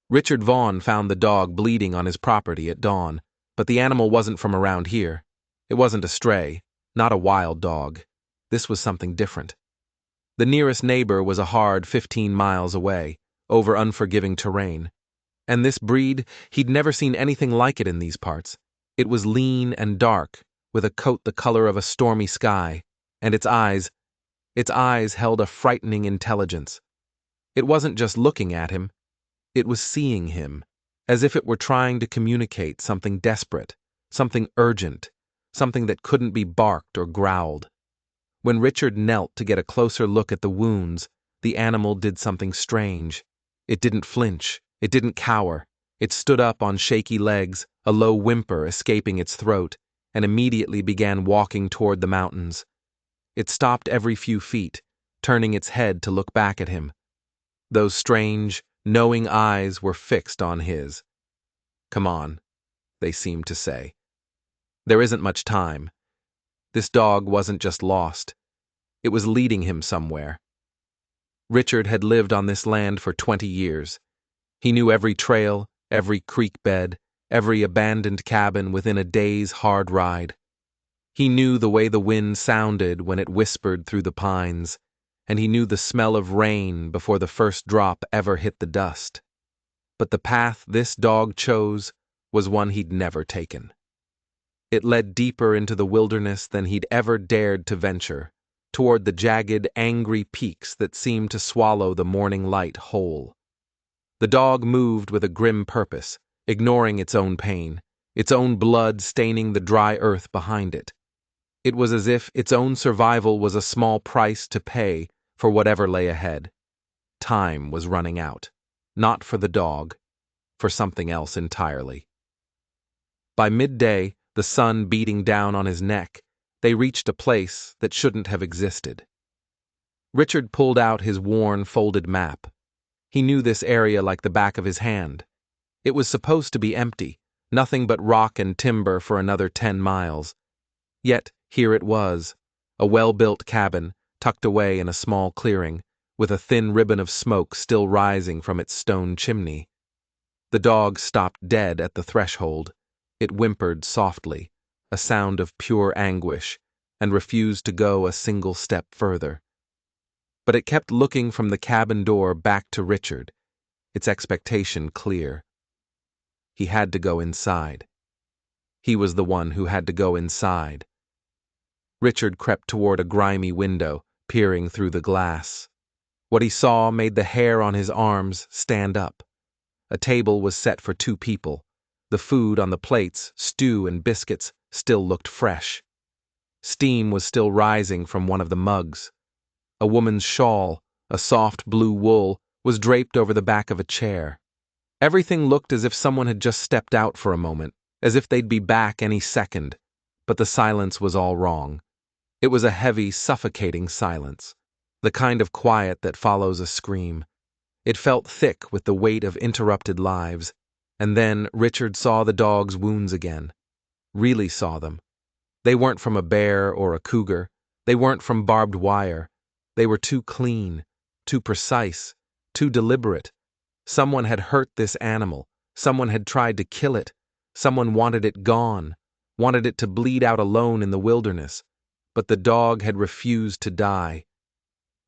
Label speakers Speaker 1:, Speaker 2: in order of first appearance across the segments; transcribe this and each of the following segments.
Speaker 1: Richard Vaughn found the dog bleeding on his property at dawn, but the animal wasn't from around here. It wasn't a stray, not a wild dog. This was something different. The nearest neighbor was a hard 15 miles away, over unforgiving terrain. And this breed, he'd never seen anything like it in these parts. It was lean and dark, with a coat the color of a stormy sky, and its eyes held a frightening intelligence. It wasn't just looking at him, it was seeing him, as if it were trying to communicate something desperate, something urgent, something that couldn't be barked or growled. When Richard knelt to get a closer look at the wounds, the animal did something strange. It didn't flinch, it didn't cower. It stood up on shaky legs, a low whimper escaping its throat, and immediately began walking toward the mountains. It stopped every few feet, turning its head to look back at him. Those strange, knowing eyes were fixed on his. "Come on," they seemed to say. "There isn't much time." This dog wasn't just lost. It was leading him somewhere. Richard had lived on this land for 20 years. He knew every trail, every creek bed, every abandoned cabin within a day's hard ride. He knew the way the wind sounded when it whispered through the pines, and he knew the smell of rain before the first drop ever hit the dust. But the path this dog chose was one he'd never taken. It led deeper into the wilderness than he'd ever dared to venture, toward the jagged, angry peaks that seemed to swallow the morning light whole. The dog moved with a grim purpose, ignoring its own pain, its own blood staining the dry earth behind it. It was as if its own survival was a small price to pay for whatever lay ahead. Time was running out, not for the dog, for something else entirely. By midday, the sun beating down on his neck, they reached a place that shouldn't have existed. Richard pulled out his worn, folded map. He knew this area like the back of his hand. It was supposed to be empty, nothing but rock and timber for another 10 miles. Yet here it was, a well-built cabin, tucked away in a small clearing, with a thin ribbon of smoke still rising from its stone chimney. The dog stopped dead at the threshold. It whimpered softly, a sound of pure anguish, and refused to go a single step further. But it kept looking from the cabin door back to Richard, its expectation clear. He had to go inside. He was the one who had to go inside. Richard crept toward a grimy window, peering through the glass. What he saw made the hair on his arms stand up. A table was set for 2 people. The food on the plates, stew and biscuits, still looked fresh. Steam was still rising from one of the mugs. A woman's shawl, a soft blue wool, was draped over the back of a chair. Everything looked as if someone had just stepped out for a moment, as if they'd be back any second, but the silence was all wrong. It was a heavy, suffocating silence, the kind of quiet that follows a scream. It felt thick with the weight of interrupted lives. And then Richard saw the dog's wounds again. Really saw them. They weren't from a bear or a cougar. They weren't from barbed wire. They were too clean, too precise, too deliberate. Someone had hurt this animal. Someone had tried to kill it. Someone wanted it gone, wanted it to bleed out alone in the wilderness. But the dog had refused to die.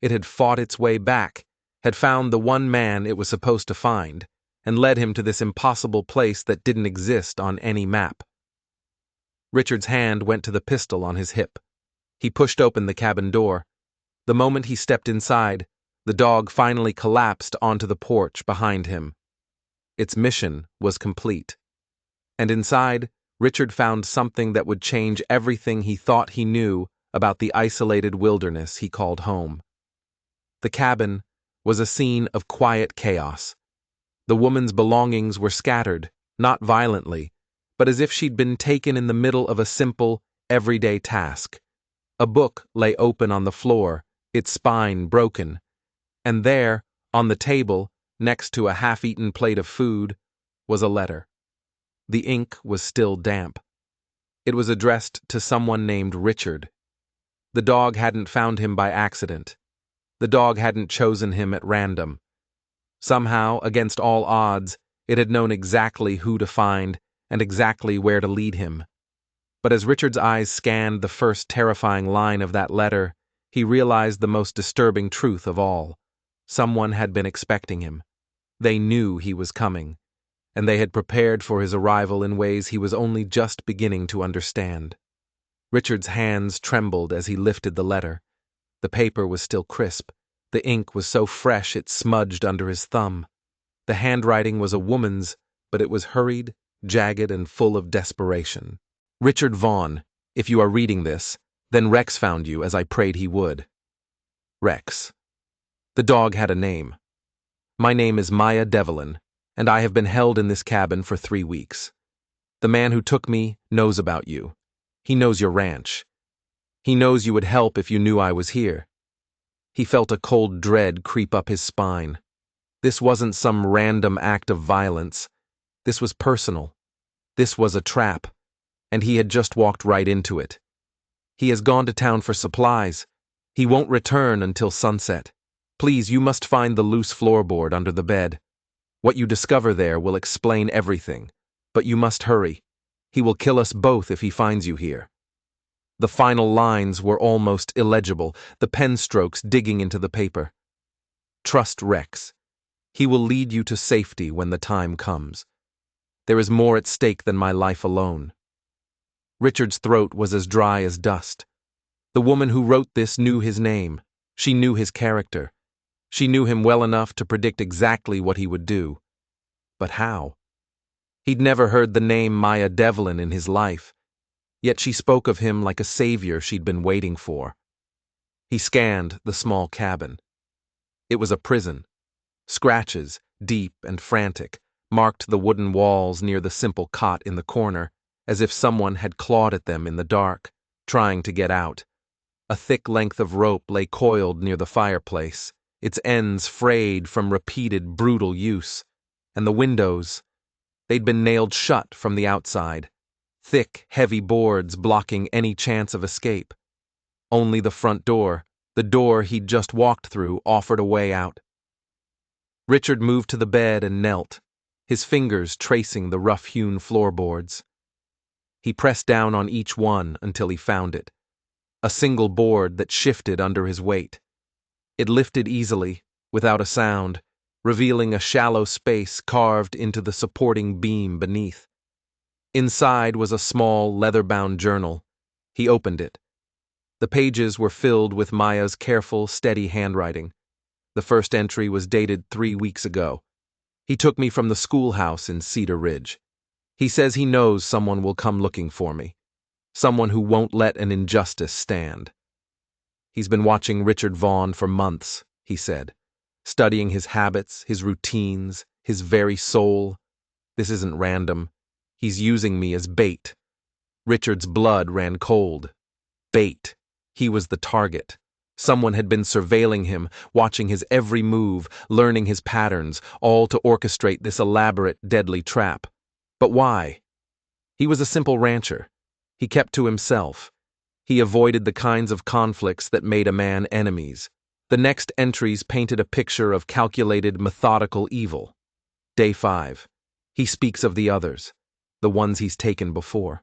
Speaker 1: It had fought its way back, had found the one man it was supposed to find, and led him to this impossible place that didn't exist on any map. Richard's hand went to the pistol on his hip. He pushed open the cabin door. The moment he stepped inside, the dog finally collapsed onto the porch behind him. Its mission was complete. And inside, Richard found something that would change everything he thought he knew about the isolated wilderness he called home. The cabin was a scene of quiet chaos. The woman's belongings were scattered, not violently, but as if she'd been taken in the middle of a simple, everyday task. A book lay open on the floor, its spine broken, and there, on the table, next to a half-eaten plate of food, was a letter. The ink was still damp. It was addressed to someone named Richard. The dog hadn't found him by accident. The dog hadn't chosen him at random. Somehow, against all odds, It had known exactly who to find and exactly where to lead him. But as Richard's eyes scanned the first terrifying line of that letter, he realized the most disturbing truth of all. Someone had been expecting him. They knew he was coming, and they had prepared for his arrival in ways he was only just beginning to understand. Richard's hands trembled as he lifted the letter. The paper was still crisp. The ink was so fresh it smudged under his thumb. The handwriting was a woman's, but it was hurried, jagged, and full of desperation. Richard Vaughn, if you are reading this, then Rex found you as I prayed he would. Rex. The dog had a name. My name is Maya Devlin, and I have been held in this cabin for 3 weeks. The man who took me knows about you. He knows your ranch. He knows you would help if you knew I was here. He felt a cold dread creep up his spine. This wasn't some random act of violence. This was personal. This was a trap, and he had just walked right into it. He has gone to town for supplies. He won't return until sunset. Please, you must find the loose floorboard under the bed. What you discover there will explain everything, but you must hurry. He will kill us both if he finds you here. The final lines were almost illegible, the pen strokes digging into the paper. Trust Rex. He will lead you to safety when the time comes. There is more at stake than my life alone. Richard's throat was as dry as dust. The woman who wrote this knew his name. She knew his character. She knew him well enough to predict exactly what he would do. But how? He'd never heard the name Maya Devlin in his life, yet she spoke of him like a savior she'd been waiting for. He scanned the small cabin. It was a prison. Scratches, deep and frantic, marked the wooden walls near the simple cot in the corner, as if someone had clawed at them in the dark, trying to get out. A thick length of rope lay coiled near the fireplace, its ends frayed from repeated brutal use, and the windows, they'd been nailed shut from the outside, thick, heavy boards blocking any chance of escape. Only the front door, the door he'd just walked through, offered a way out. Richard moved to the bed and knelt, his fingers tracing the rough-hewn floorboards. He pressed down on each one until he found it, a single board that shifted under his weight. It lifted easily, without a sound, revealing a shallow space carved into the supporting beam beneath. Inside was a small, leather-bound journal. He opened it. The pages were filled with Maya's careful, steady handwriting. The first entry was dated 3 weeks ago. He took me from the schoolhouse in Cedar Ridge. He says he knows someone will come looking for me. Someone who won't let an injustice stand. He's been watching Richard Vaughn for months, he said, studying his habits, his routines, his very soul. This isn't random. He's using me as bait. Richard's blood ran cold. Bait. He was the target. Someone had been surveilling him, watching his every move, learning his patterns, all to orchestrate this elaborate, deadly trap. But why? He was a simple rancher. He kept to himself. He avoided the kinds of conflicts that made a man enemies. The next entries painted a picture of calculated, methodical evil. Day 5. He speaks of the others, the ones he's taken before.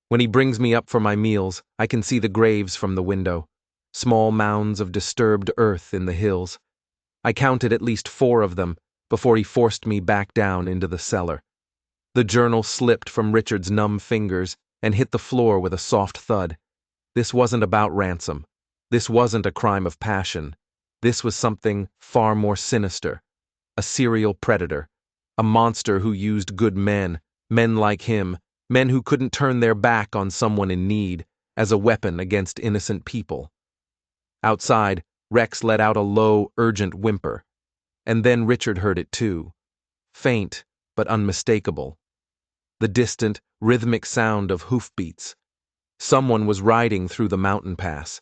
Speaker 1: When he brings me up for my meals, I can see the graves from the window, small mounds of disturbed earth in the hills. I counted at least 4 of them before he forced me back down into the cellar. The journal slipped from Richard's numb fingers and hit the floor with a soft thud. This wasn't about ransom. This wasn't a crime of passion. This was something far more sinister. A serial predator. A monster who used good men, men like him, men who couldn't turn their back on someone in need, as a weapon against innocent people. Outside, Rex let out a low, urgent whimper. And then Richard heard it too. Faint, but unmistakable. The distant, rhythmic sound of hoofbeats. Someone was riding through the mountain pass.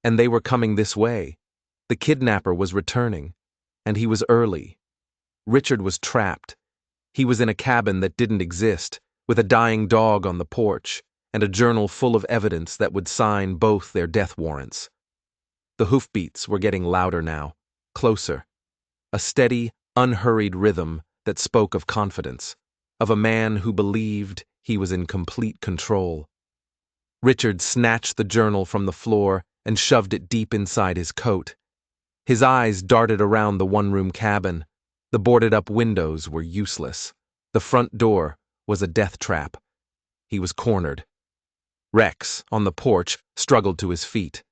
Speaker 1: And they were coming this way. The kidnapper was returning. And he was early. Richard was trapped. He was in a cabin that didn't exist, with a dying dog on the porch, and a journal full of evidence that would sign both their death warrants. The hoofbeats were getting louder now, closer. A steady, unhurried rhythm that spoke of confidence, of a man who believed he was in complete control. Richard snatched the journal from the floor and shoved it deep inside his coat. His eyes darted around the one-room cabin. The boarded-up windows were useless. The front door was a death trap. He was cornered. Rex, on the porch, struggled to his feet.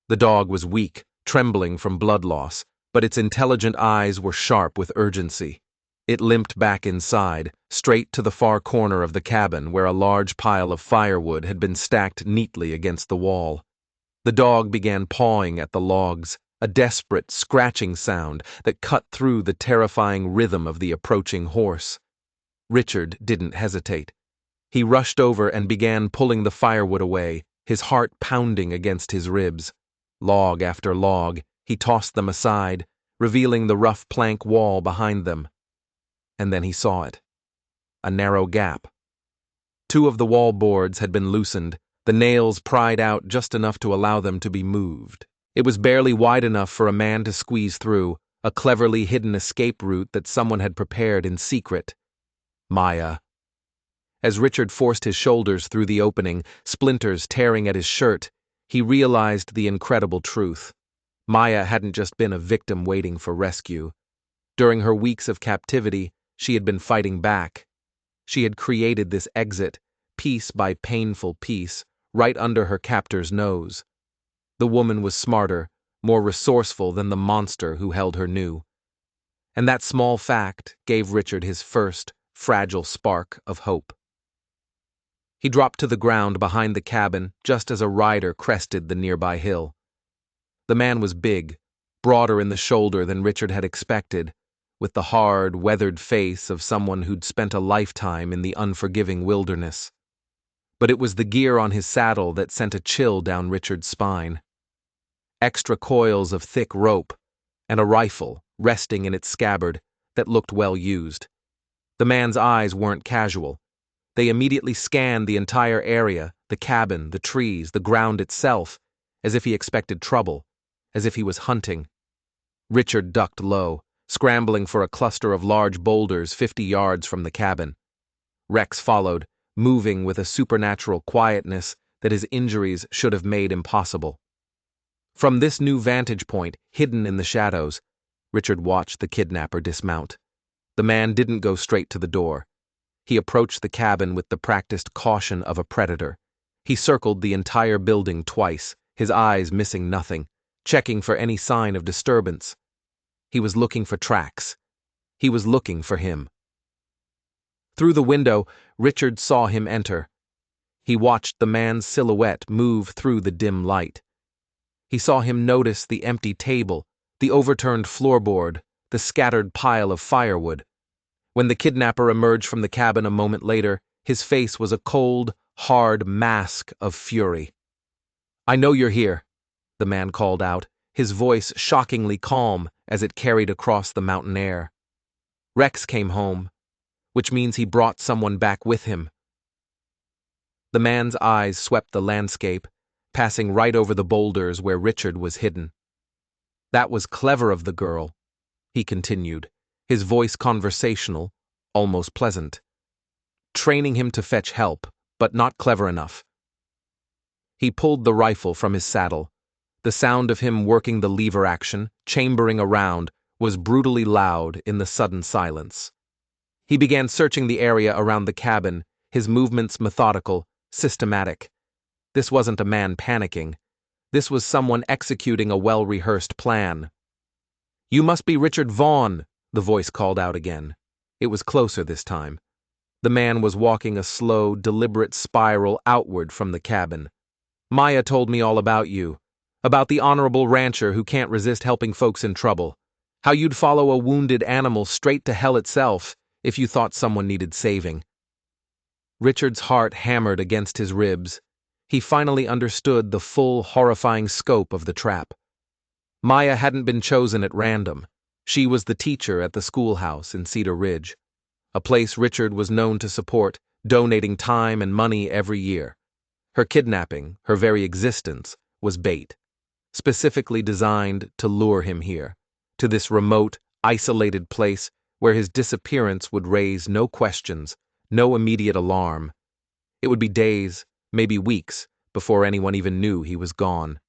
Speaker 1: The dog was weak, trembling from blood loss, but its intelligent eyes were sharp with urgency. It limped back inside, straight to the far corner of the cabin where a large pile of firewood had been stacked neatly against the wall. The dog began pawing at the logs, a desperate, scratching sound that cut through the terrifying rhythm of the approaching horse. Richard didn't hesitate. He rushed over and began pulling the firewood away, his heart pounding against his ribs. Log after log, he tossed them aside, revealing the rough plank wall behind them. And then he saw it. A narrow gap. 2 of the wall boards had been loosened, the nails pried out just enough to allow them to be moved. It was barely wide enough for a man to squeeze through, a cleverly hidden escape route that someone had prepared in secret. Maya. As Richard forced his shoulders through the opening, splinters tearing at his shirt, he realized the incredible truth. Maya hadn't just been a victim waiting for rescue. During her weeks of captivity, she had been fighting back. She had created this exit, piece by painful piece, right under her captor's nose. The woman was smarter, more resourceful than the monster who held her new. And that small fact gave Richard his first, fragile spark of hope. He dropped to the ground behind the cabin just as a rider crested the nearby hill. The man was big, broader in the shoulder than Richard had expected, with the hard, weathered face of someone who'd spent a lifetime in the unforgiving wilderness. But it was the gear on his saddle that sent a chill down Richard's spine. Extra coils of thick rope, and a rifle resting in its scabbard that looked well used. The man's eyes weren't casual. They immediately scanned the entire area, the cabin, the trees, the ground itself, as if he expected trouble, as if he was hunting. Richard ducked low, scrambling for a cluster of large boulders 50 yards from the cabin. Rex followed, moving with a supernatural quietness that his injuries should have made impossible. From this new vantage point, hidden in the shadows, Richard watched the kidnapper dismount. The man didn't go straight to the door. He approached the cabin with the practiced caution of a predator. He circled the entire building twice, his eyes missing nothing, checking for any sign of disturbance. He was looking for tracks. He was looking for him. Through the window, Richard saw him enter. He watched the man's silhouette move through the dim light. He saw him notice the empty table, the overturned floorboard, the scattered pile of firewood. When the kidnapper emerged from the cabin a moment later, his face was a cold, hard mask of fury. "I know you're here," the man called out, his voice shockingly calm as it carried across the mountain air. "Rex came home, which means he brought someone back with him." The man's eyes swept the landscape, passing right over the boulders where Richard was hidden. "That was clever of the girl," he continued, his voice conversational, almost pleasant. "Training him to fetch help, but not clever enough." He pulled the rifle from his saddle. The sound of him working the lever action, chambering around, was brutally loud in the sudden silence. He began searching the area around the cabin, his movements methodical, systematic. This wasn't a man panicking. This was someone executing a well-rehearsed plan. "You must be Richard Vaughn," the voice called out again. It was closer this time. The man was walking a slow, deliberate spiral outward from the cabin. "Maya told me all about you. About the honorable rancher who can't resist helping folks in trouble. How you'd follow a wounded animal straight to hell itself if you thought someone needed saving." Richard's heart hammered against his ribs. He finally understood the full, horrifying scope of the trap. Maya hadn't been chosen at random. She was the teacher at the schoolhouse in Cedar Ridge, a place Richard was known to support, donating time and money every year. Her kidnapping, her very existence, was bait, specifically designed to lure him here, to this remote, isolated place where his disappearance would raise no questions, no immediate alarm. It would be days, maybe weeks, before anyone even knew he was gone.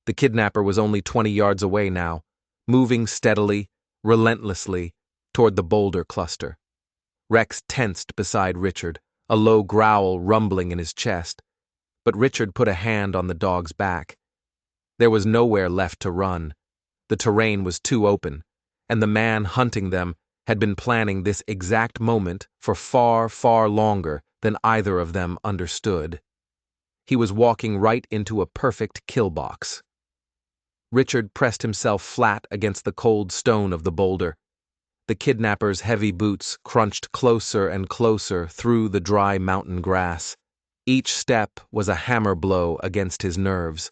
Speaker 1: The kidnapper was only 20 yards away now, moving steadily, relentlessly, toward the boulder cluster. Rex tensed beside Richard, a low growl rumbling in his chest, but Richard put a hand on the dog's back. There was nowhere left to run. The terrain was too open, and the man hunting them had been planning this exact moment for far, far longer than either of them understood. He was walking right into a perfect kill box. Richard pressed himself flat against the cold stone of the boulder. The kidnapper's heavy boots crunched closer and closer through the dry mountain grass. Each step was a hammer blow against his nerves.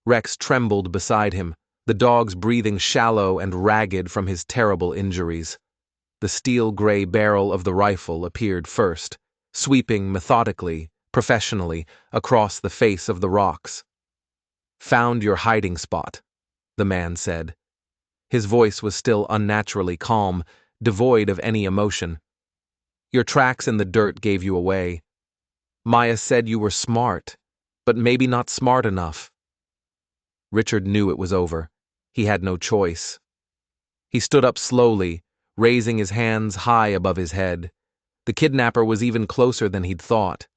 Speaker 1: Rex trembled beside him, the dog's breathing shallow and ragged from his terrible injuries. The steel-gray barrel of the rifle appeared first, sweeping methodically, professionally, across the face of the rocks. "Found your hiding spot," the man said. His voice was still unnaturally calm, devoid of any emotion. "Your tracks in the dirt gave you away. Maya said you were smart, but maybe not smart enough." Richard knew it was over. He had no choice. He stood up slowly, raising his hands high above his head. The kidnapper was even closer than he'd thought.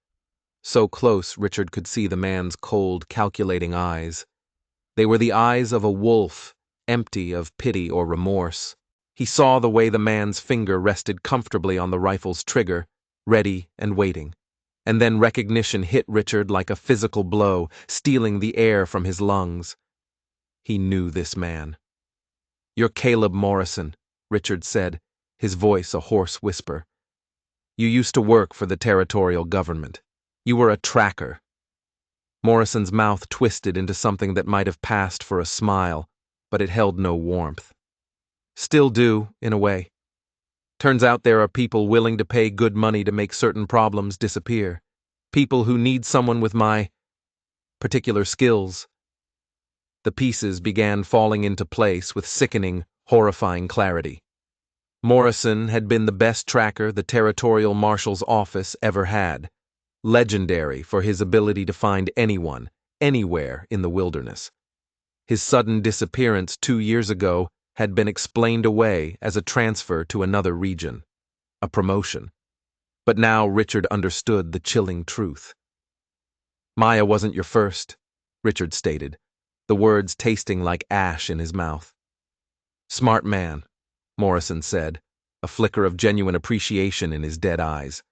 Speaker 1: So close Richard could see the man's cold, calculating eyes. They were the eyes of a wolf, empty of pity or remorse. He saw the way the man's finger rested comfortably on the rifle's trigger, ready and waiting. And then recognition hit Richard like a physical blow, stealing the air from his lungs. He knew this man. "You're Caleb Morrison," Richard said, his voice a hoarse whisper. "You used to work for the territorial government. You were a tracker." Morrison's mouth twisted into something that might have passed for a smile, but it held no warmth. "Still do, in a way. Turns out there are people willing to pay good money to make certain problems disappear. People who need someone with my particular skills." The pieces began falling into place with sickening, horrifying clarity. Morrison had been the best tracker the Territorial Marshal's office ever had, legendary for his ability to find anyone, anywhere in the wilderness. His sudden disappearance 2 years ago had been explained away as a transfer to another region, a promotion. But now Richard understood the chilling truth. "Maya wasn't your first," Richard stated, the words tasting like ash in his mouth. "Smart man," Morrison said, a flicker of genuine appreciation in his dead eyes.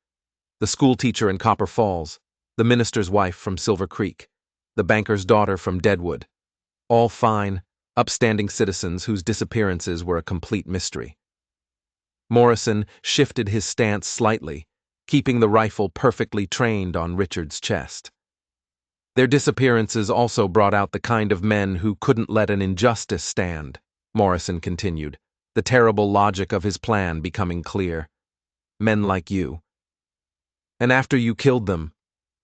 Speaker 1: "The schoolteacher in Copper Falls, the minister's wife from Silver Creek, the banker's daughter from Deadwood. All fine, upstanding citizens whose disappearances were a complete mystery." Morrison shifted his stance slightly, keeping the rifle perfectly trained on Richard's chest. "Their disappearances also brought out the kind of men who couldn't let an injustice stand," Morrison continued, the terrible logic of his plan becoming clear. "Men like you. And after you killed them,"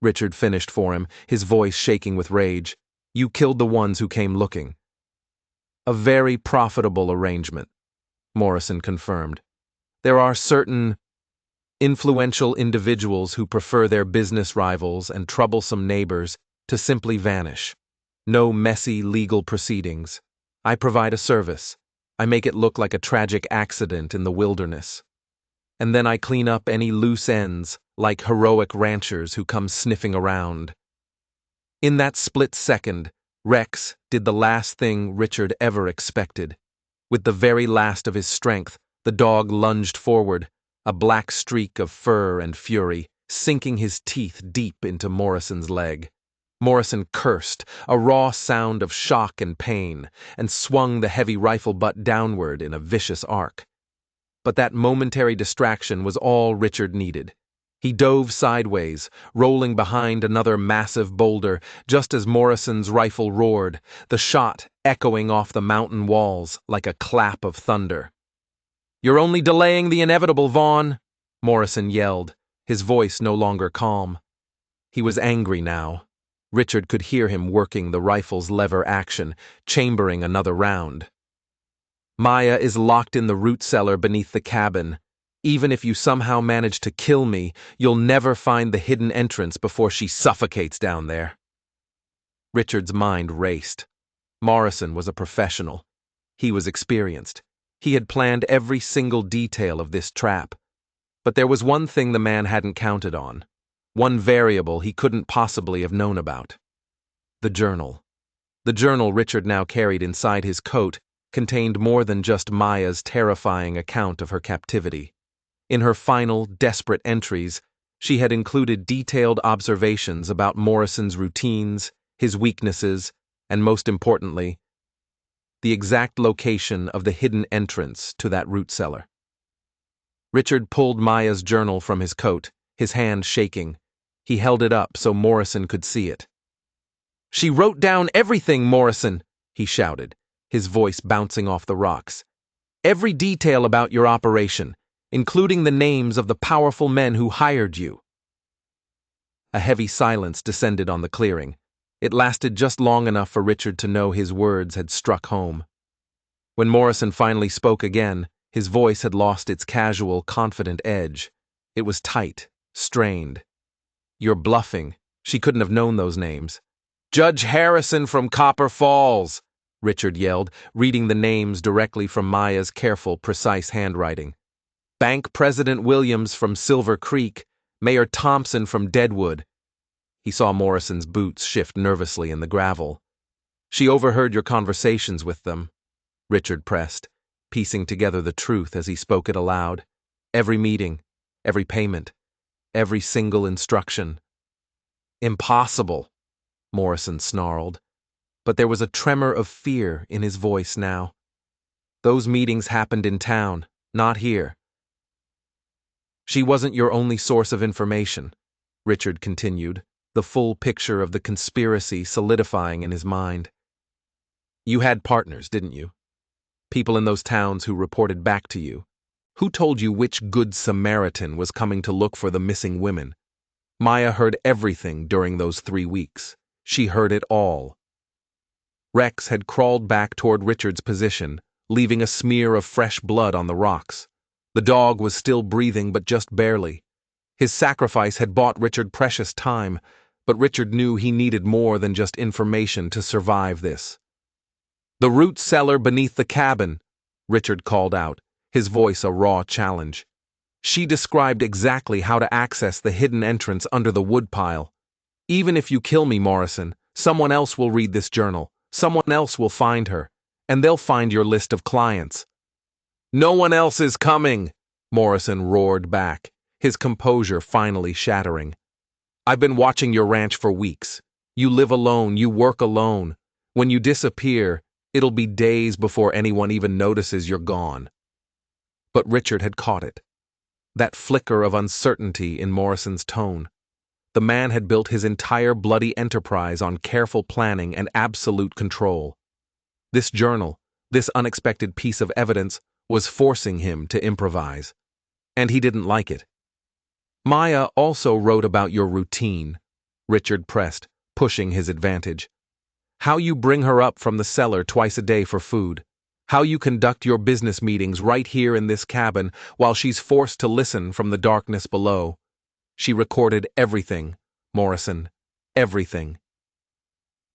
Speaker 1: Richard finished for him, his voice shaking with rage, "you killed the ones who came looking." "A very profitable arrangement," Morrison confirmed. "There are certain influential individuals who prefer their business rivals and troublesome neighbors to simply vanish. No messy legal proceedings. I provide a service. I make it look like a tragic accident in the wilderness. And then I clean up any loose ends, like heroic ranchers who come sniffing around." In that split second, Rex did the last thing Richard ever expected. With the very last of his strength, the dog lunged forward, a black streak of fur and fury, sinking his teeth deep into Morrison's leg. Morrison cursed, a raw sound of shock and pain, and swung the heavy rifle butt downward in a vicious arc. But that momentary distraction was all Richard needed. He dove sideways, rolling behind another massive boulder, just as Morrison's rifle roared, the shot echoing off the mountain walls like a clap of thunder. "You're only delaying the inevitable, Vaughn," Morrison yelled, his voice no longer calm. He was angry now. Richard could hear him working the rifle's lever action, chambering another round. Maya is locked in the root cellar beneath the cabin. Even if you somehow manage to kill me, you'll never find the hidden entrance before she suffocates down there. Richard's mind raced. Morrison was a professional. He was experienced. He had planned every single detail of this trap. But there was one thing the man hadn't counted on. One variable he couldn't possibly have known about. The journal. The journal Richard now carried inside his coat contained more than just Maya's terrifying account of her captivity. In her final, desperate entries, she had included detailed observations about Morrison's routines, his weaknesses, and most importantly, the exact location of the hidden entrance to that root cellar. Richard pulled Maya's journal from his coat, his hand shaking. He held it up so Morrison could see it. "She wrote down everything, Morrison," he shouted, his voice bouncing off the rocks. "Every detail about your operation, including the names of the powerful men who hired you." A heavy silence descended on the clearing. It lasted just long enough for Richard to know his words had struck home. When Morrison finally spoke again, his voice had lost its casual, confident edge. It was tight, strained. "You're bluffing. She couldn't have known those names." "Judge Harrison from Copper Falls," Richard yelled, reading the names directly from Maya's careful, precise handwriting. "Bank President Williams from Silver Creek, Mayor Thompson from Deadwood." He saw Morrison's boots shift nervously in the gravel. "She overheard your conversations with them," Richard pressed, piecing together the truth as he spoke it aloud. "Every meeting, every payment, every single instruction." "Impossible," Morrison snarled, but there was a tremor of fear in his voice now. "Those meetings happened in town, not here." "She wasn't your only source of information," Richard continued, the full picture of the conspiracy solidifying in his mind. "You had partners, didn't you? People in those towns who reported back to you. Who told you which Good Samaritan was coming to look for the missing women? Maya heard everything during those 3 weeks. She heard it all." Rex had crawled back toward Richard's position, leaving a smear of fresh blood on the rocks. The dog was still breathing, but just barely. His sacrifice had bought Richard precious time, but Richard knew he needed more than just information to survive this. "The root cellar beneath the cabin," Richard called out, his voice a raw challenge. "She described exactly how to access the hidden entrance under the woodpile. Even if you kill me, Morrison, someone else will read this journal, someone else will find her, and they'll find your list of clients." "No one else is coming," Morrison roared back, his composure finally shattering. "I've been watching your ranch for weeks. You live alone, you work alone. When you disappear, it'll be days before anyone even notices you're gone." But Richard had caught it. That flicker of uncertainty in Morrison's tone. The man had built his entire bloody enterprise on careful planning and absolute control. This journal, this unexpected piece of evidence, was forcing him to improvise. And he didn't like it. "Maya also wrote about your routine," Richard pressed, pushing his advantage. "How you bring her up from the cellar twice a day for food. How you conduct your business meetings right here in this cabin while she's forced to listen from the darkness below. She recorded everything, Morrison. Everything."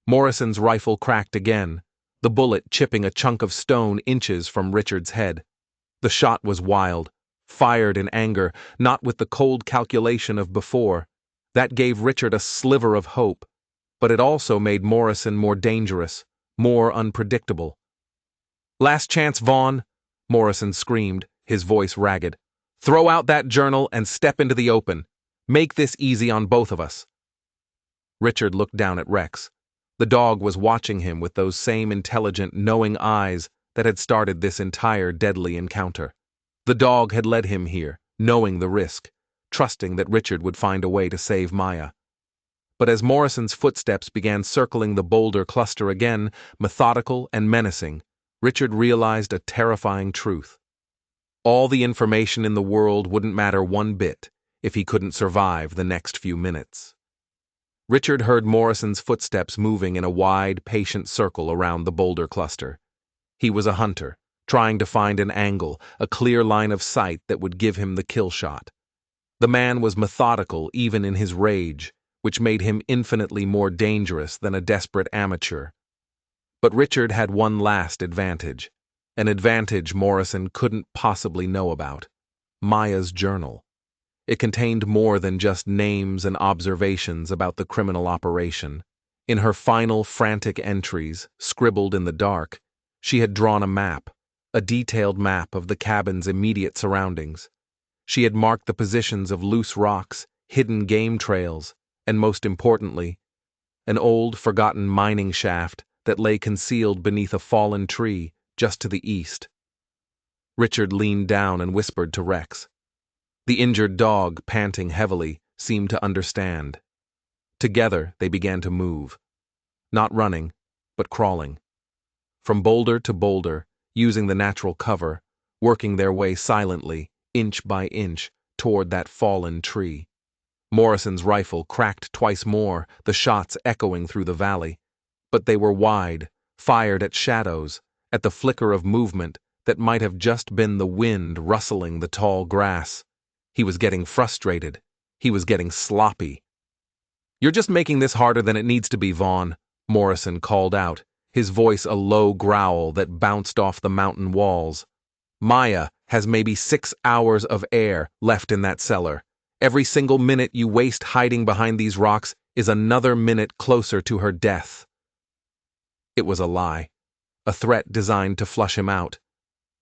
Speaker 1: Morrison's rifle cracked again, the bullet chipping a chunk of stone inches from Richard's head. The shot was wild, fired in anger, not with the cold calculation of before. That gave Richard a sliver of hope, but it also made Morrison more dangerous, more unpredictable. "Last chance, Vaughn," Morrison screamed, his voice ragged. "Throw out that journal and step into the open. Make this easy on both of us." Richard looked down at Rex. The dog was watching him with those same intelligent, knowing eyes that had started this entire deadly encounter. The dog had led him here, knowing the risk, trusting that Richard would find a way to save Maya. But as Morrison's footsteps began circling the boulder cluster again, methodical and menacing, Richard realized a terrifying truth. All the information in the world wouldn't matter one bit if he couldn't survive the next few minutes. Richard heard Morrison's footsteps moving in a wide, patient circle around the boulder cluster. He was a hunter, trying to find an angle, a clear line of sight that would give him the kill shot. The man was methodical even in his rage, which made him infinitely more dangerous than a desperate amateur. But Richard had one last advantage, an advantage Morrison couldn't possibly know about: Maya's journal. It contained more than just names and observations about the criminal operation. In her final frantic entries, scribbled in the dark, she had drawn a detailed map of the cabin's immediate surroundings. She had marked the positions of loose rocks, hidden game trails, and most importantly, an old, forgotten mining shaft that lay concealed beneath a fallen tree just to the east. Richard leaned down and whispered to Rex. The injured dog, panting heavily, seemed to understand. Together, they began to move. Not running, but crawling. From boulder to boulder, using the natural cover, working their way silently, inch by inch, toward that fallen tree. Morrison's rifle cracked twice more, the shots echoing through the valley. But they were wide, fired at shadows, at the flicker of movement that might have just been the wind rustling the tall grass. He was getting frustrated. He was getting sloppy. "You're just making this harder than it needs to be, Vaughn," Morrison called out, his voice a low growl that bounced off the mountain walls. "Maya has maybe 6 hours of air left in that cellar. Every single minute you waste hiding behind these rocks is another minute closer to her death." It was a lie, a threat designed to flush him out,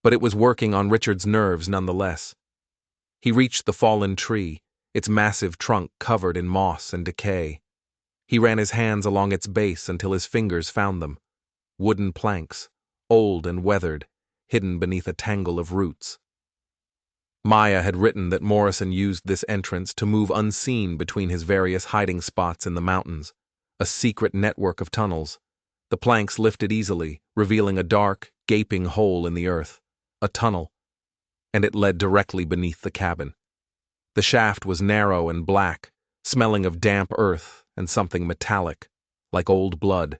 Speaker 1: but it was working on Richard's nerves nonetheless. He reached the fallen tree, its massive trunk covered in moss and decay. He ran his hands along its base until his fingers found them. Wooden planks, old and weathered, hidden beneath a tangle of roots. Maya had written that Morrison used this entrance to move unseen between his various hiding spots in the mountains, a secret network of tunnels. The planks lifted easily, revealing a dark, gaping hole in the earth, a tunnel, and it led directly beneath the cabin. The shaft was narrow and black, smelling of damp earth and something metallic, like old blood.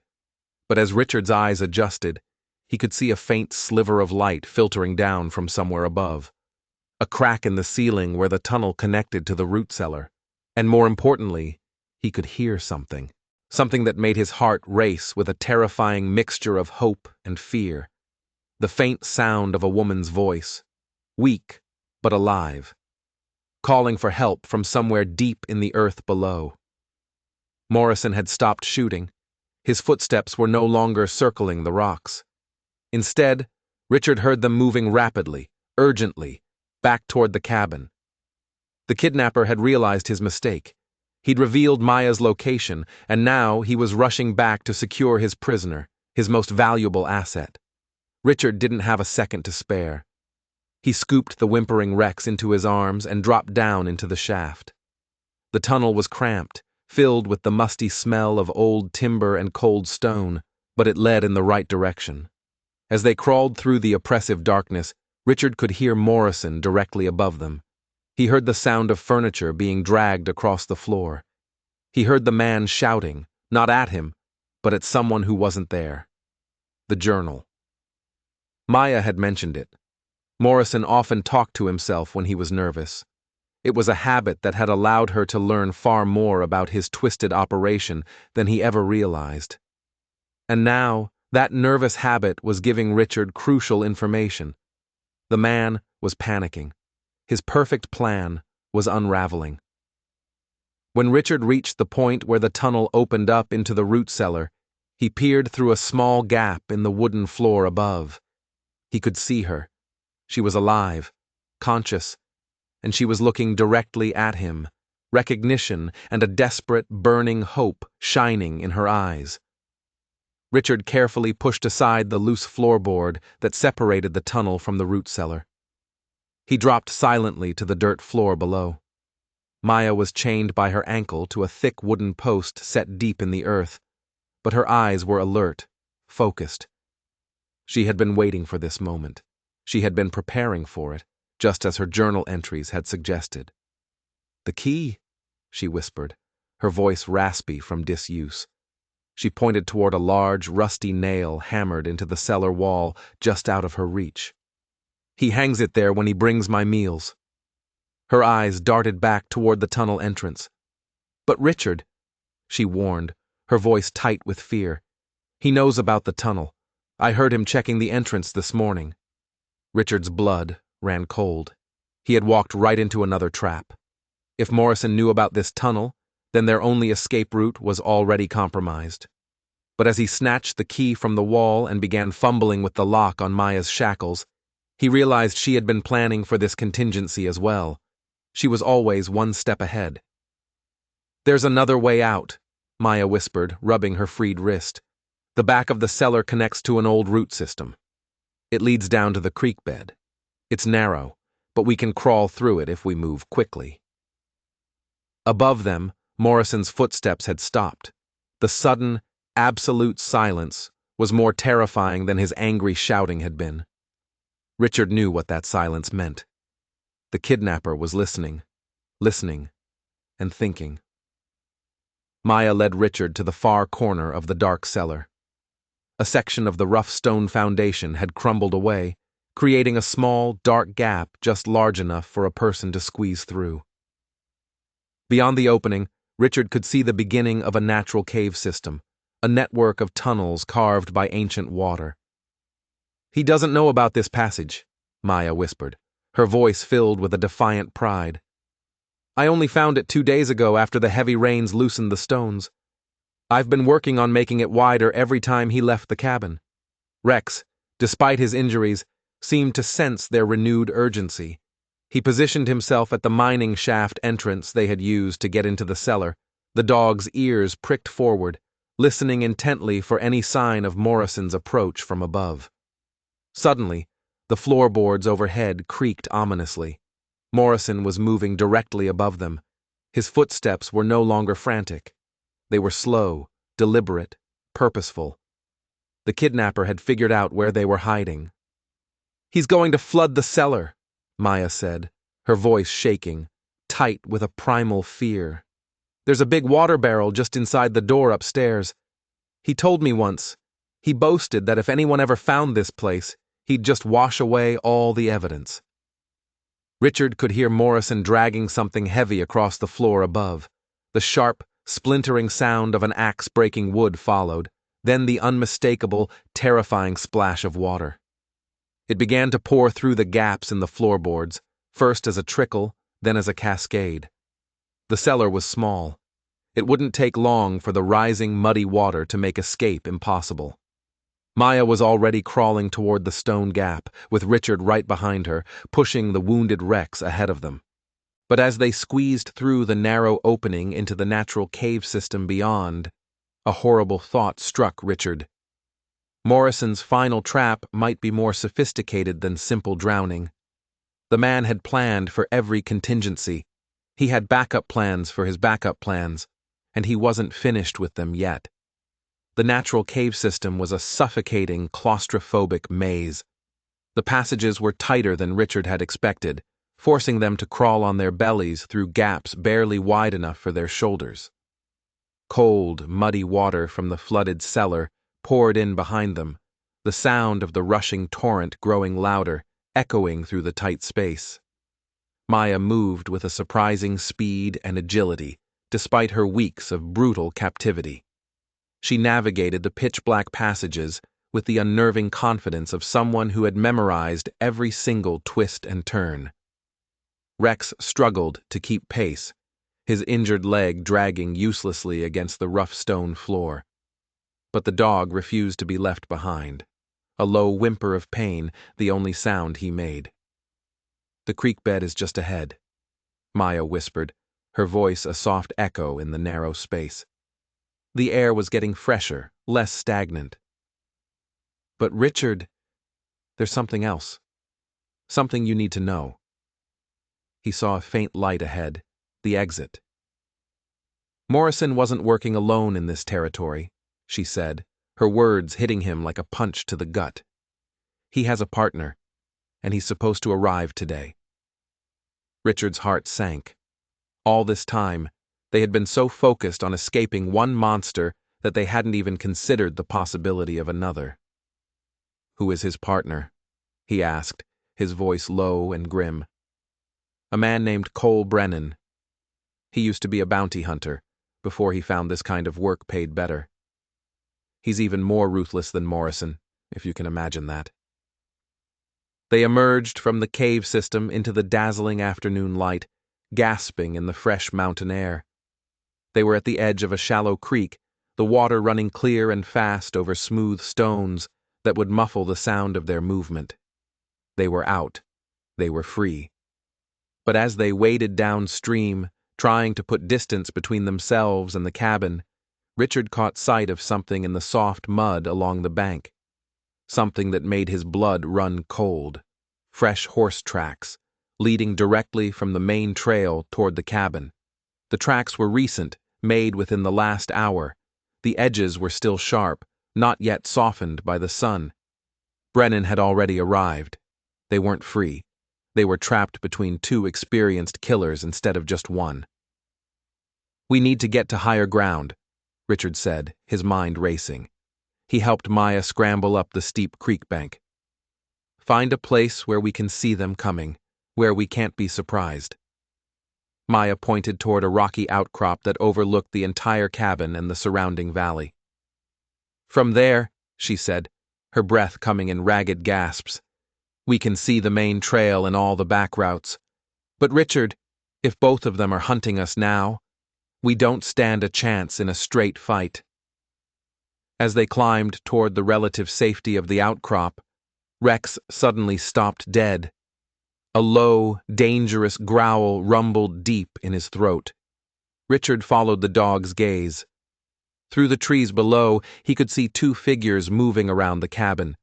Speaker 1: But as Richard's eyes adjusted, he could see a faint sliver of light filtering down from somewhere above. A crack in the ceiling where the tunnel connected to the root cellar. And more importantly, he could hear something. Something that made his heart race with a terrifying mixture of hope and fear. The faint sound of a woman's voice, weak but alive, calling for help from somewhere deep in the earth below. Morrison had stopped shooting. His footsteps were no longer circling the rocks. Instead, Richard heard them moving rapidly, urgently, back toward the cabin. The kidnapper had realized his mistake. He'd revealed Maya's location, and now he was rushing back to secure his prisoner, his most valuable asset. Richard didn't have a second to spare. He scooped the whimpering Rex into his arms and dropped down into the shaft. The tunnel was cramped, filled with the musty smell of old timber and cold stone, but it led in the right direction. As they crawled through the oppressive darkness, Richard could hear Morrison directly above them. He heard the sound of furniture being dragged across the floor. He heard the man shouting, not at him, but at someone who wasn't there. The journal. Maya had mentioned it. Morrison often talked to himself when he was nervous. It was a habit that had allowed her to learn far more about his twisted operation than he ever realized. And now, that nervous habit was giving Richard crucial information. The man was panicking. His perfect plan was unraveling. When Richard reached the point where the tunnel opened up into the root cellar, he peered through a small gap in the wooden floor above. He could see her. She was alive, conscious, and she was looking directly at him, recognition and a desperate, burning hope shining in her eyes. Richard carefully pushed aside the loose floorboard that separated the tunnel from the root cellar. He dropped silently to the dirt floor below. Maya was chained by her ankle to a thick wooden post set deep in the earth, but her eyes were alert, focused. She had been waiting for this moment. She had been preparing for it, just as her journal entries had suggested. "The key," she whispered, her voice raspy from disuse. She pointed toward a large, rusty nail hammered into the cellar wall just out of her reach. He hangs it there when he brings my meals." Her eyes darted back toward the tunnel entrance. "But Richard," she warned, her voice tight with fear. "He knows about the tunnel. I heard him checking the entrance this morning." Richard's blood ran cold. He had walked right into another trap. If Morrison knew about this tunnel, then their only escape route was already compromised. But as he snatched the key from the wall and began fumbling with the lock on Maya's shackles, he realized she had been planning for this contingency as well. She was always one step ahead. "There's another way out," Maya whispered, rubbing her freed wrist. "The back of the cellar connects to an old root system. It leads down to the creek bed. It's narrow, but we can crawl through it if we move quickly." Above them, Morrison's footsteps had stopped. The sudden, absolute silence was more terrifying than his angry shouting had been. Richard knew what that silence meant. The kidnapper was listening, and thinking. Maya led Richard to the far corner of the dark cellar. A section of the rough stone foundation had crumbled away, creating a small, dark gap just large enough for a person to squeeze through. Beyond the opening, Richard could see the beginning of a natural cave system, a network of tunnels carved by ancient water. "He doesn't know about this passage," Maya whispered, her voice filled with a defiant pride. "I only found it 2 days ago after the heavy rains loosened the stones. I've been working on making it wider every time he left the cabin." Rex, despite his injuries, seemed to sense their renewed urgency. He positioned himself at the mining shaft entrance they had used to get into the cellar, the dog's ears pricked forward, listening intently for any sign of Morrison's approach from above. Suddenly, the floorboards overhead creaked ominously. Morrison was moving directly above them. His footsteps were no longer frantic. They were slow, deliberate, purposeful. The kidnapper had figured out where they were hiding. "He's going to flood the cellar," Maya said, her voice shaking, tight with a primal fear. "There's a big water barrel just inside the door upstairs. He told me once. He boasted that if anyone ever found this place, he'd just wash away all the evidence." Richard could hear Morrison dragging something heavy across the floor above. The sharp, splintering sound of an axe breaking wood followed, then the unmistakable, terrifying splash of water. It began to pour through the gaps in the floorboards, first as a trickle, then as a cascade. The cellar was small. It wouldn't take long for the rising, muddy water to make escape impossible. Maya was already crawling toward the stone gap, with Richard right behind her, pushing the wounded Rex ahead of them. But as they squeezed through the narrow opening into the natural cave system beyond, a horrible thought struck Richard. Morrison's final trap might be more sophisticated than simple drowning. The man had planned for every contingency. He had backup plans for his backup plans, and he wasn't finished with them yet. The natural cave system was a suffocating, claustrophobic maze. The passages were tighter than Richard had expected, forcing them to crawl on their bellies through gaps barely wide enough for their shoulders. Cold, muddy water from the flooded cellar poured in behind them, the sound of the rushing torrent growing louder, echoing through the tight space. Maya moved with a surprising speed and agility, despite her weeks of brutal captivity. She navigated the pitch-black passages with the unnerving confidence of someone who had memorized every single twist and turn. Rex struggled to keep pace, his injured leg dragging uselessly against the rough stone floor. But the dog refused to be left behind, a low whimper of pain the only sound he made. "The creek bed is just ahead," Maya whispered, her voice a soft echo in the narrow space. The air was getting fresher, less stagnant. "But Richard, there's something else. Something you need to know." He saw a faint light ahead, the exit. "Morrison wasn't working alone in this territory," she said, her words hitting him like a punch to the gut. "He has a partner, and he's supposed to arrive today." Richard's heart sank. All this time, they had been so focused on escaping one monster that they hadn't even considered the possibility of another. "Who is his partner?" he asked, his voice low and grim. "A man named Cole Brennan. He used to be a bounty hunter, before he found this kind of work paid better. He's even more ruthless than Morrison, if you can imagine that." They emerged from the cave system into the dazzling afternoon light, gasping in the fresh mountain air. They were at the edge of a shallow creek, the water running clear and fast over smooth stones that would muffle the sound of their movement. They were out. They were free. But as they waded downstream, trying to put distance between themselves and the cabin, Richard caught sight of something in the soft mud along the bank. Something that made his blood run cold. Fresh horse tracks, leading directly from the main trail toward the cabin. The tracks were recent, made within the last hour. The edges were still sharp, not yet softened by the sun. Brennan had already arrived. They weren't free. They were trapped between two experienced killers instead of just one. "We need to get to higher ground," Richard said, his mind racing. He helped Maya scramble up the steep creek bank. "Find a place where we can see them coming, where we can't be surprised." Maya pointed toward a rocky outcrop that overlooked the entire cabin and the surrounding valley. "From there," she said, her breath coming in ragged gasps, "we can see the main trail and all the back routes. But Richard, if both of them are hunting us now, we don't stand a chance in a straight fight." As they climbed toward the relative safety of the outcrop, Rex suddenly stopped dead. A low, dangerous growl rumbled deep in his throat. Richard followed the dog's gaze. Through the trees below, he could see two figures moving around the cabin.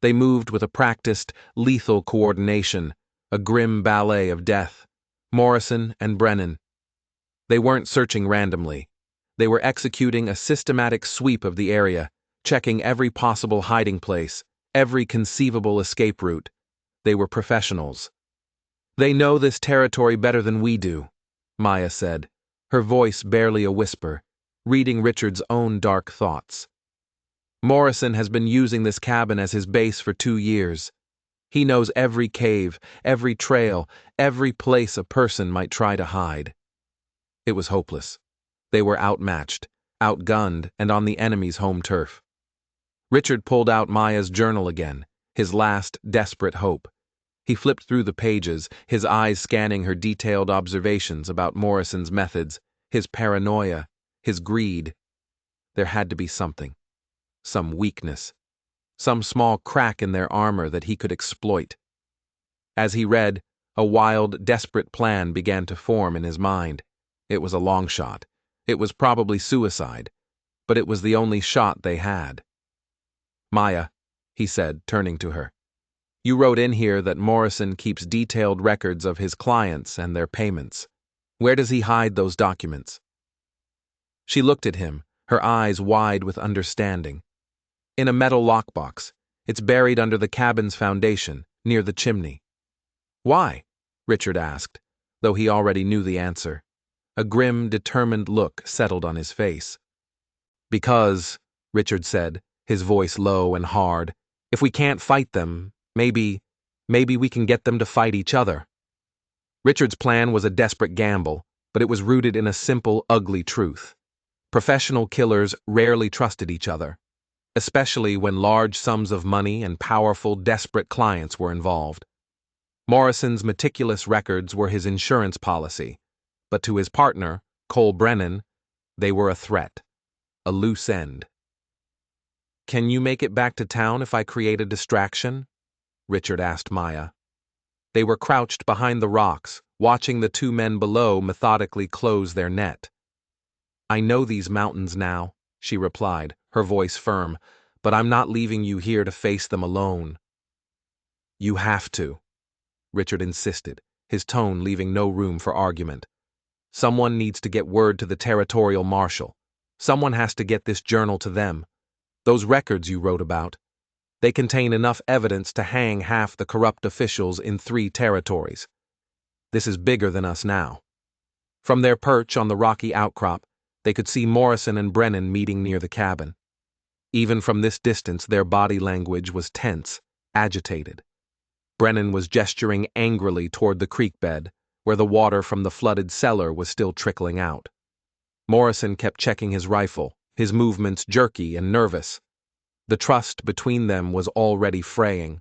Speaker 1: They moved with a practiced, lethal coordination, a grim ballet of death. Morrison and Brennan. They weren't searching randomly. They were executing a systematic sweep of the area, checking every possible hiding place, every conceivable escape route. They were professionals. "They know this territory better than we do," Maya said, her voice barely a whisper, reading Richard's own dark thoughts. "Morrison has been using this cabin as his base for 2 years. He knows every cave, every trail, every place a person might try to hide." It was hopeless. They were outmatched, outgunned, and on the enemy's home turf. Richard pulled out Maya's journal again, his last desperate hope. He flipped through the pages, his eyes scanning her detailed observations about Morrison's methods, his paranoia, his greed. There had to be something. Some weakness. Some small crack in their armor that he could exploit. As he read, a wild, desperate plan began to form in his mind. It was a long shot. It was probably suicide, but it was the only shot they had. "Maya," he said, turning to her, "you wrote in here that Morrison keeps detailed records of his clients and their payments. Where does he hide those documents?" She looked at him, her eyes wide with understanding. "In a metal lockbox. It's buried under the cabin's foundation, near the chimney." "Why?" Richard asked, though he already knew the answer. A grim, determined look settled on his face. "Because," Richard said, his voice low and hard, "if we can't fight them, maybe we can get them to fight each other." Richard's plan was a desperate gamble, but it was rooted in a simple, ugly truth. Professional killers rarely trusted each other, especially when large sums of money and powerful, desperate clients were involved. Morrison's meticulous records were his insurance policy, but to his partner, Cole Brennan, they were a threat, a loose end. "Can you make it back to town if I create a distraction?" Richard asked Maya. They were crouched behind the rocks, watching the two men below methodically close their net. "I know these mountains now," she replied, her voice firm, "but I'm not leaving you here to face them alone." "You have to," Richard insisted, his tone leaving no room for argument. "Someone needs to get word to the territorial marshal. Someone has to get this journal to them. Those records you wrote about, they contain enough evidence to hang half the corrupt officials in 3 territories. This is bigger than us now." From their perch on the rocky outcrop, they could see Morrison and Brennan meeting near the cabin. Even from this distance, their body language was tense, agitated. Brennan was gesturing angrily toward the creek bed, where the water from the flooded cellar was still trickling out. Morrison kept checking his rifle, his movements jerky and nervous. The trust between them was already fraying.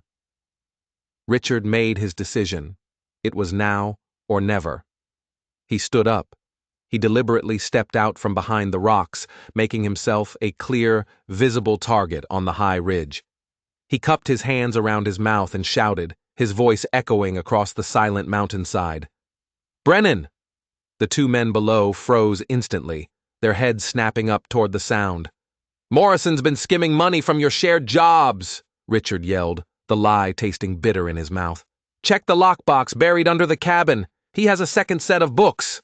Speaker 1: Richard made his decision. It was now or never. He stood up. He deliberately stepped out from behind the rocks, making himself a clear, visible target on the high ridge. He cupped his hands around his mouth and shouted, his voice echoing across the silent mountainside. "Brennan!" The two men below froze instantly, their heads snapping up toward the sound. "Morrison's been skimming money from your shared jobs," Richard yelled, the lie tasting bitter in his mouth. "Check the lockbox buried under the cabin. He has a second set of books."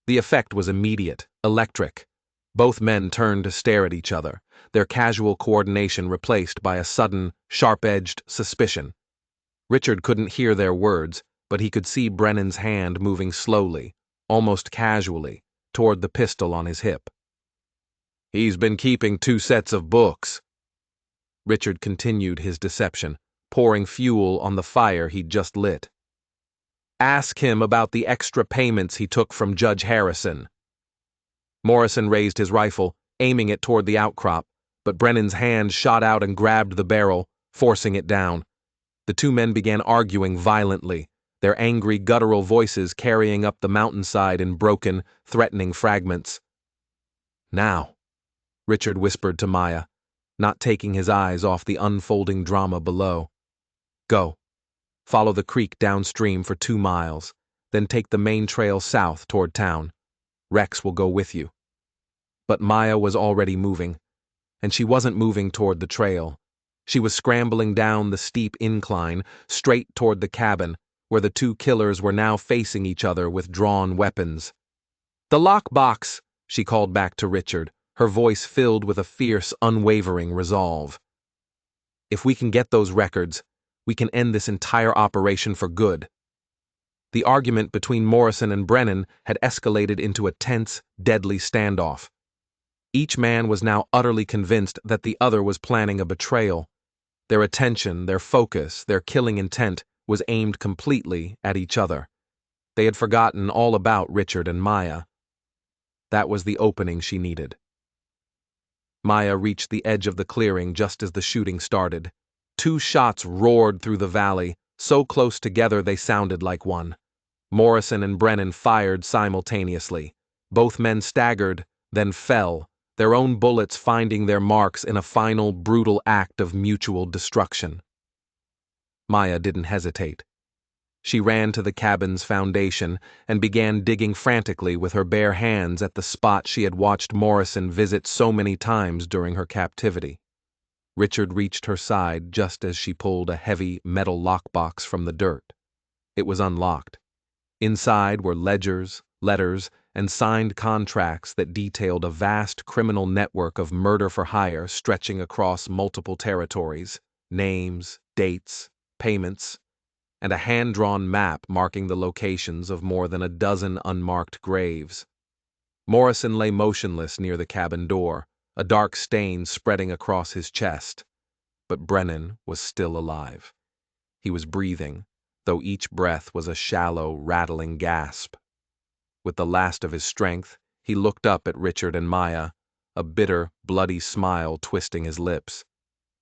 Speaker 1: The effect was immediate, electric. Both men turned to stare at each other, their casual coordination replaced by a sudden, sharp-edged suspicion. Richard couldn't hear their words, but he could see Brennan's hand moving slowly, almost casually, toward the pistol on his hip. "He's been keeping 2 sets of books." Richard continued his deception, pouring fuel on the fire he'd just lit. "Ask him about the extra payments he took from Judge Harrison." Morrison raised his rifle, aiming it toward the outcrop, but Brennan's hand shot out and grabbed the barrel, forcing it down. The two men began arguing violently, their angry, guttural voices carrying up the mountainside in broken, threatening fragments. "Now," Richard whispered to Maya, not taking his eyes off the unfolding drama below. "Go. Follow the creek downstream for 2 miles, then take the main trail south toward town. Rex will go with you." But Maya was already moving, and she wasn't moving toward the trail. She was scrambling down the steep incline, straight toward the cabin, where the two killers were now facing each other with drawn weapons. "The lockbox," she called back to Richard, her voice filled with a fierce, unwavering resolve. "If we can get those records, we can end this entire operation for good." The argument between Morrison and Brennan had escalated into a tense, deadly standoff. Each man was now utterly convinced that the other was planning a betrayal. Their attention, their focus, their killing intent was aimed completely at each other. They had forgotten all about Richard and Maya. That was the opening she needed. Maya reached the edge of the clearing just as the shooting started. 2 shots roared through the valley, so close together they sounded like one. Morrison and Brennan fired simultaneously. Both men staggered, then fell, their own bullets finding their marks in a final, brutal act of mutual destruction. Maya didn't hesitate. She ran to the cabin's foundation and began digging frantically with her bare hands at the spot she had watched Morrison visit so many times during her captivity. Richard reached her side just as she pulled a heavy metal lockbox from the dirt. It was unlocked. Inside were ledgers, letters, and signed contracts that detailed a vast criminal network of murder for hire stretching across multiple territories, names, dates, payments, and a hand-drawn map marking the locations of more than a dozen unmarked graves. Morrison lay motionless near the cabin door, a dark stain spreading across his chest. But Brennan was still alive. He was breathing, though each breath was a shallow, rattling gasp. With the last of his strength, he looked up at Richard and Maya, a bitter, bloody smile twisting his lips.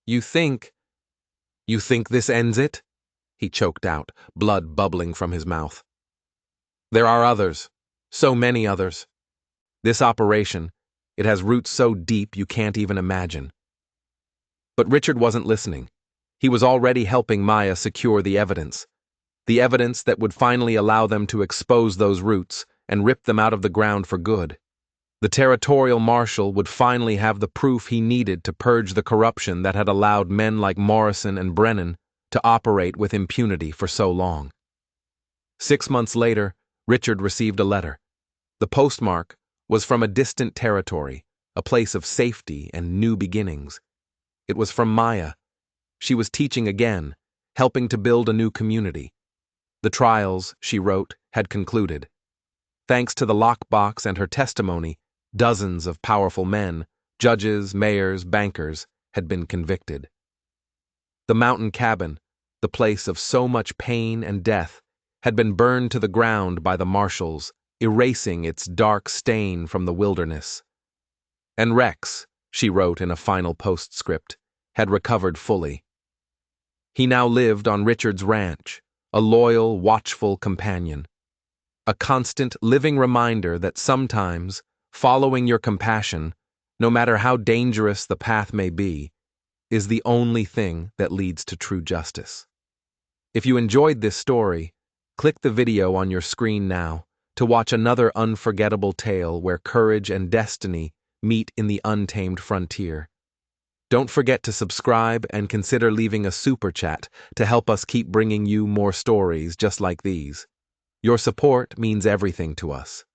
Speaker 1: You think this ends it?" he choked out, blood bubbling from his mouth. "There are others, so many others. This operation, it has roots so deep you can't even imagine." But Richard wasn't listening. He was already helping Maya secure the evidence that would finally allow them to expose those roots and rip them out of the ground for good. The territorial marshal would finally have the proof he needed to purge the corruption that had allowed men like Morrison and Brennan to operate with impunity for so long. 6 months later, Richard received a letter. The postmark was from a distant territory, a place of safety and new beginnings. It was from Maya. She was teaching again, helping to build a new community. The trials, she wrote, had concluded. Thanks to the lockbox and her testimony, dozens of powerful men, judges, mayors, bankers, had been convicted. The mountain cabin, the place of so much pain and death, had been burned to the ground by the marshals, erasing its dark stain from the wilderness. And Rex, she wrote in a final postscript, had recovered fully. He now lived on Richard's ranch, a loyal, watchful companion. A constant, living reminder that sometimes, following your compassion, no matter how dangerous the path may be, is the only thing that leads to true justice. If you enjoyed this story, click the video on your screen now to watch another unforgettable tale where courage and destiny meet in the untamed frontier. Don't forget to subscribe and consider leaving a super chat to help us keep bringing you more stories just like these. Your support means everything to us.